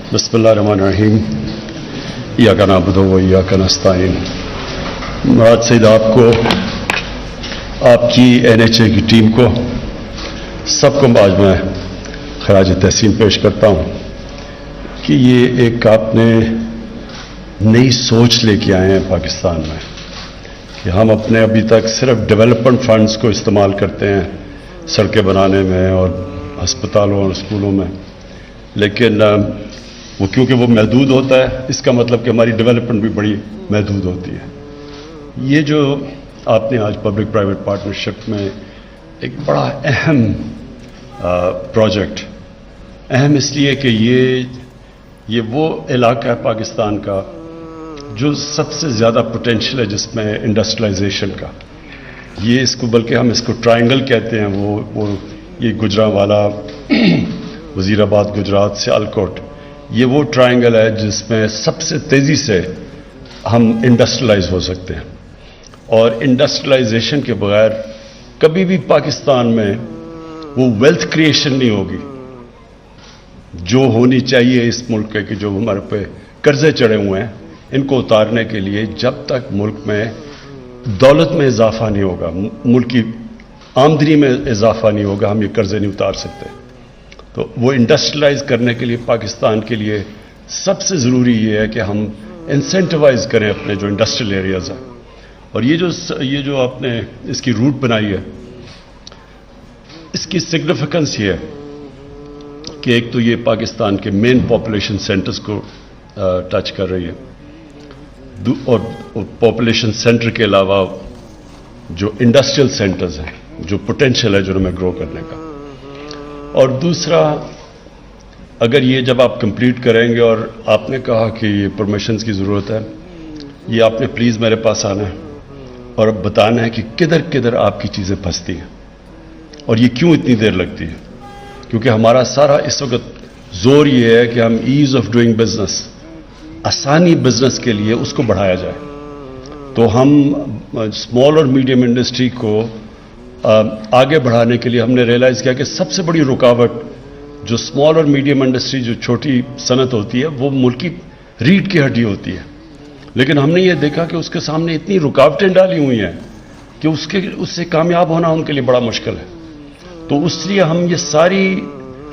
बिस्मिल्लाहिर्रहमानिर्रहीम। इय्याका नअबुदु व इय्याका नस्तईन। मुराद सईद, आपको, आपकी NHA की टीम को, सबको आज मैं खराज तहसीन पेश करता हूँ कि ये एक आपने नई सोच लेके आए हैं पाकिस्तान में कि हम अपने अभी तक सिर्फ डेवलपमेंट फंड्स को इस्तेमाल करते हैं सड़कें बनाने में और अस्पतालों और स्कूलों में, लेकिन वो क्योंकि वो महदूद होता है, इसका मतलब कि हमारी डेवलपमेंट भी बड़ी महदूद होती है। ये जो आपने आज पब्लिक प्राइवेट पार्टनरशिप में एक बड़ा अहम प्रोजेक्ट, अहम इसलिए कि ये वो इलाका है पाकिस्तान का जो सबसे ज़्यादा पोटेंशियल है जिसमें इंडस्ट्रियलाइजेशन का। ये इसको, बल्कि हम इसको ट्रायंगल कहते हैं, वो ये गुजरांवाला वजीराबाद गुजरात से सियालकोट, ये वो ट्रायंगल है जिसमें सबसे तेज़ी से हम इंडस्ट्रियलाइज हो सकते हैं। और इंडस्ट्रियलाइजेशन के बगैर कभी भी पाकिस्तान में वो वेल्थ क्रिएशन नहीं होगी जो होनी चाहिए इस मुल्क के, कि जो हमारे पे कर्जे चढ़े हुए हैं इनको उतारने के लिए। जब तक मुल्क में दौलत में इजाफा नहीं होगा, मुल्क की आमदनी में इजाफा नहीं होगा, हम ये कर्जे नहीं उतार सकते। तो वो इंडस्ट्रियलाइज करने के लिए पाकिस्तान के लिए सबसे ज़रूरी ये है कि हम इंसेंटिवाइज करें अपने जो इंडस्ट्रियल एरियाज़ हैं। और ये जो आपने इसकी रूट बनाई है, इसकी सिग्निफिकेंस ये है कि एक तो ये पाकिस्तान के मेन पॉपुलेशन सेंटर्स को टच कर रही है, और पॉपुलेशन सेंटर के अलावा जो इंडस्ट्रियल सेंटर्स हैं, जो पोटेंशियल है जो हमें ग्रो करने का। और दूसरा, अगर ये जब आप कंप्लीट करेंगे, और आपने कहा कि ये परमिशंस की ज़रूरत है, ये आपने प्लीज़ मेरे पास आना है और अब बताना है कि किधर किधर आपकी चीज़ें फंसती हैं और ये क्यों इतनी देर लगती है। क्योंकि हमारा सारा इस वक्त जोर ये है कि हम ईज़ ऑफ डूइंग बिजनेस, आसानी बिजनेस के लिए उसको बढ़ाया जाए। तो हम स्मॉल और मीडियम इंडस्ट्री को आगे बढ़ाने के लिए हमने रियलाइज़ किया कि सबसे बड़ी रुकावट जो स्मॉल और मीडियम इंडस्ट्री, जो छोटी सनत होती है, वो मुल्क की रीढ़ की हड्डी होती है। लेकिन हमने ये देखा कि उसके सामने इतनी रुकावटें डाली हुई हैं कि उससे कामयाब होना उनके लिए बड़ा मुश्किल है। तो इसलिए हम ये सारी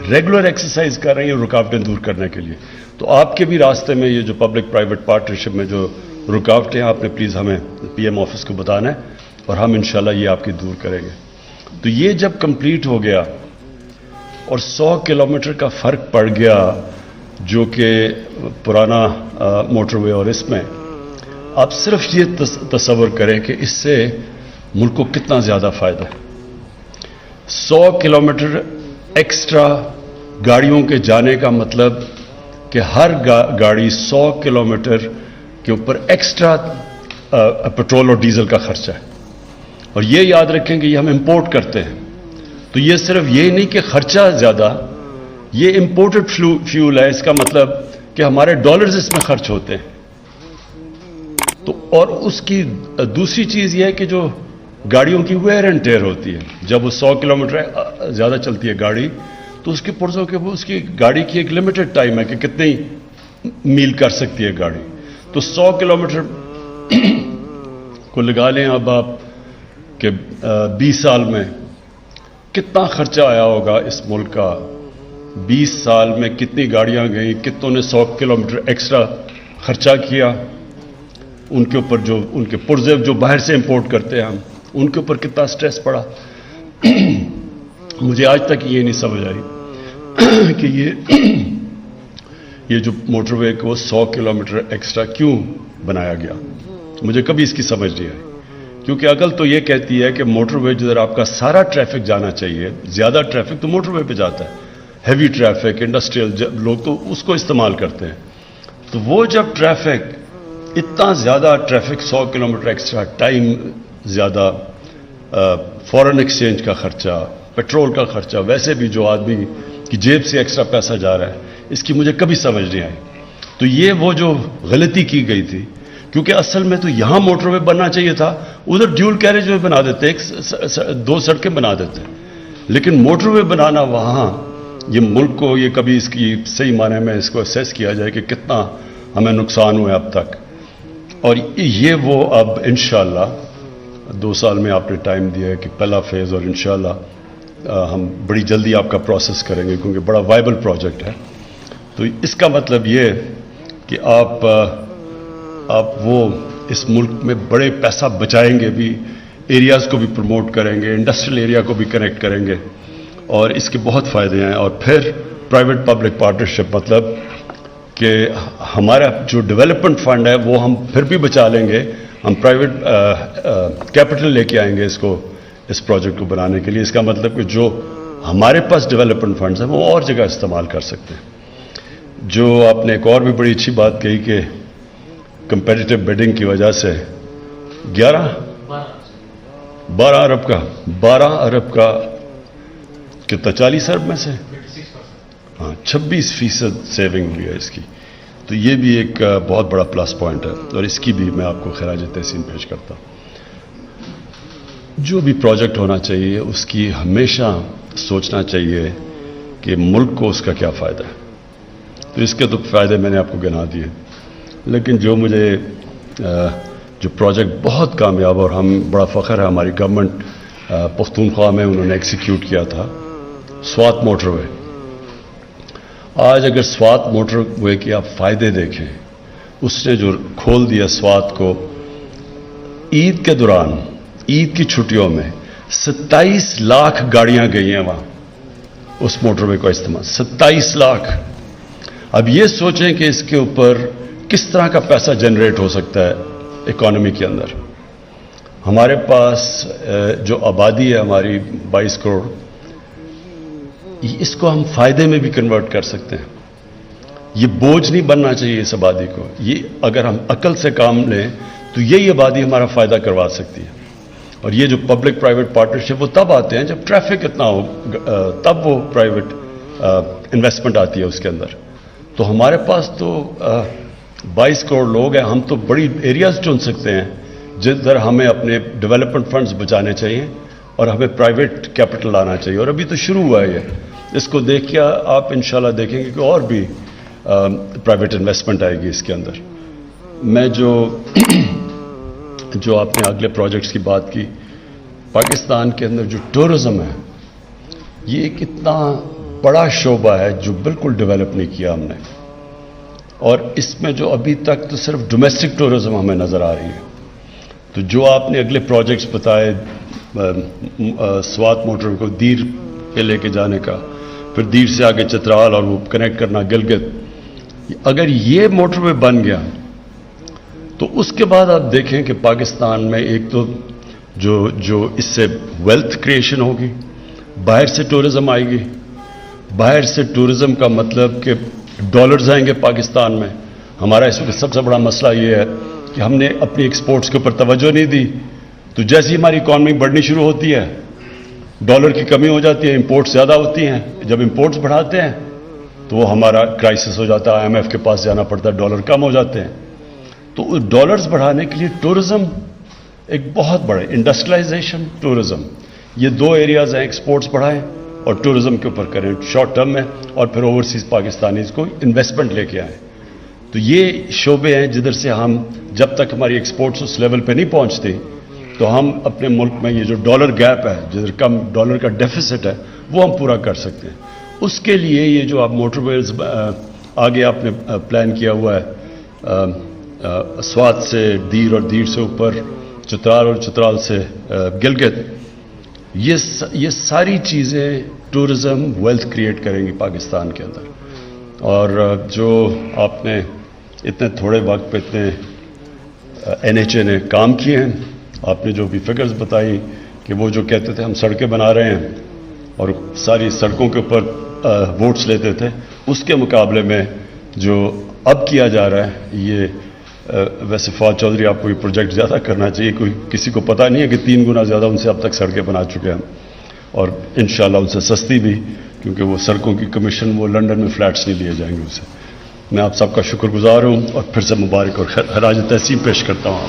रेगुलर एक्सरसाइज कर रहे हैं रुकावटें दूर करने के लिए। तो आपके भी रास्ते में ये जो पब्लिक प्राइवेट पार्टनरशिप में जो रुकावटें हैं, आपने प्लीज़ हमें PM ऑफिस को बताना है और हम इंशाल्लाह ये आपकी दूर करेंगे। तो ये जब कंप्लीट हो गया और 100 किलोमीटर का फ़र्क पड़ गया जो कि पुराना मोटरवे, और इसमें आप सिर्फ ये तसव्वुर करें कि इससे मुल्क को कितना ज़्यादा फ़ायदा है। 100 किलोमीटर एक्स्ट्रा गाड़ियों के जाने का मतलब कि हर गाड़ी 100 किलोमीटर के ऊपर एक्स्ट्रा पेट्रोल और डीजल का खर्चा है। और ये याद रखें कि ये हम इंपोर्ट करते हैं, तो ये सिर्फ ये नहीं कि खर्चा ज़्यादा, ये इंपोर्टेड फ्यूल है, इसका मतलब कि हमारे डॉलर्स इसमें खर्च होते हैं। तो और उसकी दूसरी चीज़ ये है कि जो गाड़ियों की वेयर एंड टेयर होती है, जब वो 100 किलोमीटर ज़्यादा चलती है गाड़ी, तो उसके पुर्जों के, उसकी गाड़ी की एक लिमिटेड टाइम है कि कितनी मील कर सकती है गाड़ी। तो 100 किलोमीटर को लगा लें अब आप कि 20 साल में कितना खर्चा आया होगा इस मुल्क का। 20 साल में कितनी गाड़ियां गई, कितनों ने 100 किलोमीटर एक्स्ट्रा खर्चा किया, उनके ऊपर जो उनके पुर्जे जो बाहर से इंपोर्ट करते हैं हम, उनके ऊपर कितना स्ट्रेस पड़ा। मुझे आज तक ये नहीं समझ आई कि ये जो मोटरवे को 100 किलोमीटर एक्स्ट्रा क्यों बनाया गया, मुझे कभी इसकी समझ नहीं आई। क्योंकि अकल तो ये कहती है कि मोटरवे जिधर आपका सारा ट्रैफिक जाना चाहिए, ज़्यादा ट्रैफिक तो मोटरवे पे जाता है, हैवी ट्रैफिक, इंडस्ट्रियल लोग तो उसको इस्तेमाल करते हैं। तो वो जब ट्रैफिक, इतना ज़्यादा ट्रैफिक, 100 किलोमीटर एक्स्ट्रा टाइम ज़्यादा, फॉरेन एक्सचेंज का खर्चा, पेट्रोल का खर्चा, वैसे भी जो आदमी की जेब से एक्स्ट्रा पैसा जा रहा है, इसकी मुझे कभी समझ नहीं आई। तो ये वो जो गलती की गई थी, क्योंकि असल में तो यहां मोटरवे बनना चाहिए था, उधर ड्यूल कैरेज वे बना देते, 2 सड़कें बना देते। लेकिन मोटरवे बनाना वहां یہ ملک کو یہ کبھی اس کی صحیح معنی میں اس کو اسیس کیا جائے کہ کتنا ہمیں نقصان ہوا اب تک. اور یہ وہ اب انشاءاللہ 2 سال میں آپ نے ٹائم دیا ہے کہ پہلا فیز، اور انشاءاللہ ہم بڑی جلدی آپ کا پروسیس کریں گے کیونکہ بڑا وائبل پروجیکٹ ہے. تو اس کا مطلب یہ کہ آپ وہ اس ملک میں بڑے پیسہ بچائیں گے بھی، ایریاز کو بھی پروموٹ کریں گے، انڈسٹریل ایریا کو بھی کنیکٹ کریں گے، اور اس کے بہت فائدے ہیں. اور پھر پرائیویٹ پبلک پارٹنرشپ، مطلب کہ ہمارا جو ڈیولپمنٹ فنڈ ہے وہ ہم پھر بھی بچا لیں گے، ہم پرائیویٹ کیپٹل لے کے آئیں گے اس پروجیکٹ کو بنانے کے لیے. اس کا مطلب کہ جو ہمارے پاس ڈیولپمنٹ فنڈز ہیں وہ اور جگہ استعمال کر سکتے ہیں. جو آپ نے ایک اور بھی بڑی اچھی بات کہی کہ کمپیٹیٹو بیڈنگ کی وجہ سے 12 ارب کا کتنا 40 ارب میں سے 26% سیونگ ہوئی ہے اس کی. تو یہ بھی ایک بہت بڑا پلس پوائنٹ ہے، اور اس کی بھی میں آپ کو خراج تحسین پیش کرتا ہوں. جو بھی پروجیکٹ ہونا چاہیے اس کی ہمیشہ سوچنا چاہیے کہ ملک کو اس کا کیا فائدہ ہے. تو اس کے تو فائدے میں نے آپ کو گنا دیے، لیکن جو مجھے جو پروجیکٹ بہت کامیاب اور ہم بڑا فخر ہے ہماری گورنمنٹ پختونخوا میں انہوں نے ایکسیکیوٹ کیا تھا، سوات موٹر وے. آج اگر سوات موٹر وے کے آپ فائدے دیکھیں، اس نے جو کھول دیا سوات کو، عید کے دوران عید کی چھٹیوں میں 27 لاکھ گاڑیاں گئی ہیں وہاں اس موٹر وے کا استعمال، 27 لاکھ. اب یہ سوچیں کہ اس کے اوپر کس طرح کا پیسہ جنریٹ ہو سکتا ہے اکانومی کے اندر. ہمارے پاس جو آبادی ہے ہماری 22 کروڑ، اس کو ہم فائدے میں بھی کنورٹ کر سکتے ہیں. یہ بوجھ نہیں بننا چاہیے اس آبادی کو. یہ اگر ہم عقل سے کام لیں تو یہی آبادی ہمارا فائدہ کروا سکتی ہے. اور یہ جو پبلک پرائیویٹ پارٹنرشپ وہ تب آتے ہیں جب ٹریفک اتنا ہو، تب وہ پرائیویٹ انویسٹمنٹ آتی ہے اس کے اندر. تو ہمارے پاس تو 22 کروڑ لوگ ہیں، ہم تو بڑی ایریاز چن سکتے ہیں جدھر ہمیں اپنے ڈیولپمنٹ فنڈز بچانے چاہیے اور ہمیں پرائیویٹ کیپٹل لانا چاہیے. اور ابھی تو شروع ہوا ہے یہ. اس کو دیکھ کے آپ انشاءاللہ دیکھیں گے کہ اور بھی پرائیویٹ انویسٹمنٹ آئے گی اس کے اندر. میں جو آپ نے اگلے پروجیکٹس کی بات کی، پاکستان کے اندر جو ٹورزم ہے یہ ایک اتنا بڑا شعبہ ہے جو بالکل ڈیولپ نہیں کیا ہم نے. اور اس میں جو ابھی تک تو صرف ڈومیسٹک ٹورزم ہمیں نظر آ رہی ہے. تو جو آپ نے اگلے پروجیکٹس بتائے، سوات موٹر کو دیر پہ لے کے جانے کا، پھر دیر سے آگے چترال اور وہ کنیکٹ کرنا گلگت، اگر یہ موٹر وے بن گیا تو اس کے بعد آپ دیکھیں کہ پاکستان میں ایک تو جو اس سے ویلتھ کریشن ہوگی، باہر سے ٹورزم آئے گی. باہر سے ٹورزم کا مطلب کہ ڈالرز آئیں گے پاکستان میں. ہمارا اس وقت سب سے بڑا مسئلہ یہ ہے کہ ہم نے اپنی ایکسپورٹس کے اوپر توجہ نہیں دی. تو جیسے ہی ہماری اکانومی بڑھنی شروع ہوتی ہے ڈالر کی کمی ہو جاتی ہے، امپورٹ زیادہ ہوتی ہیں. جب امپورٹس بڑھاتے ہیں تو وہ ہمارا کرائسس ہو جاتا ہے، IMF کے پاس جانا پڑتا ہے، ڈالر کم ہو جاتے ہیں. تو ڈالرز بڑھانے کے لیے ٹورزم ایک بہت بڑا انڈسٹریلائزیشن، ٹورزم، یہ 2 ایریاز ہیں. ایکسپورٹس بڑھائیں اور ٹورزم کے اوپر کریں شارٹ ٹرم میں، اور پھر اوورسیز پاکستانیز کو انویسٹمنٹ لے کے آئیں. تو یہ شعبے ہیں جدھر سے ہم، جب تک ہماری ایکسپورٹس اس لیول پہ نہیں پہنچتی تو ہم اپنے ملک میں یہ جو ڈالر گیپ ہے، جدھر کم ڈالر کا ڈیفیسٹ ہے، وہ ہم پورا کر سکتے ہیں. اس کے لیے یہ جو آپ موٹر ویز آگے آپ نے پلان کیا ہوا ہے، سوات سے دیر اور دیر سے اوپر چترال اور چترال سے گلگت، یہ ساری چیزیں ٹورزم ویلتھ کریٹ کریں گی پاکستان کے اندر. اور جو آپ نے اتنے تھوڑے وقت پہ اتنے NHA نے کام کیے ہیں، آپ نے جو بھی فگرز بتائی کہ وہ جو کہتے تھے ہم سڑکیں بنا رہے ہیں اور ساری سڑکوں کے اوپر ووٹس لیتے تھے، اس کے مقابلے میں جو اب کیا جا رہا ہے یہ ویسے فواد چودھری آپ کو یہ پروجیکٹ زیادہ کرنا چاہیے. کسی کو پتہ نہیں ہے کہ 3 گنا زیادہ ان سے اب تک سڑکیں بنا چکے ہیں، اور انشاءاللہ ان سے سستی بھی، کیونکہ وہ سڑکوں کی کمیشن وہ لنڈن میں فلیٹس نہیں لیے جائیں گے اسے. میں آپ سب کا شکر گزار ہوں اور پھر سے مبارک اور خراج تحسین پیش کرتا ہوں.